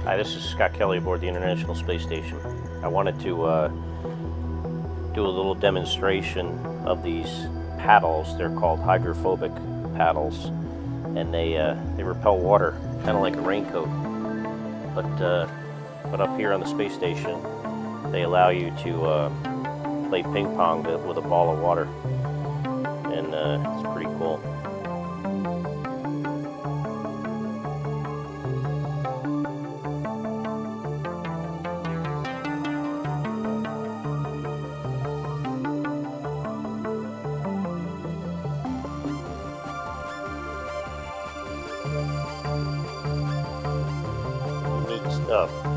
Hi, this is Scott Kelly aboard the International Space Station. I wanted to do a little demonstration of these paddles. They're called hydrophobic paddles, and they repel water, kind of like a raincoat. But up here on the space station, they allow you to play ping pong with a ball of water, and it's pretty cool. Neat stuff.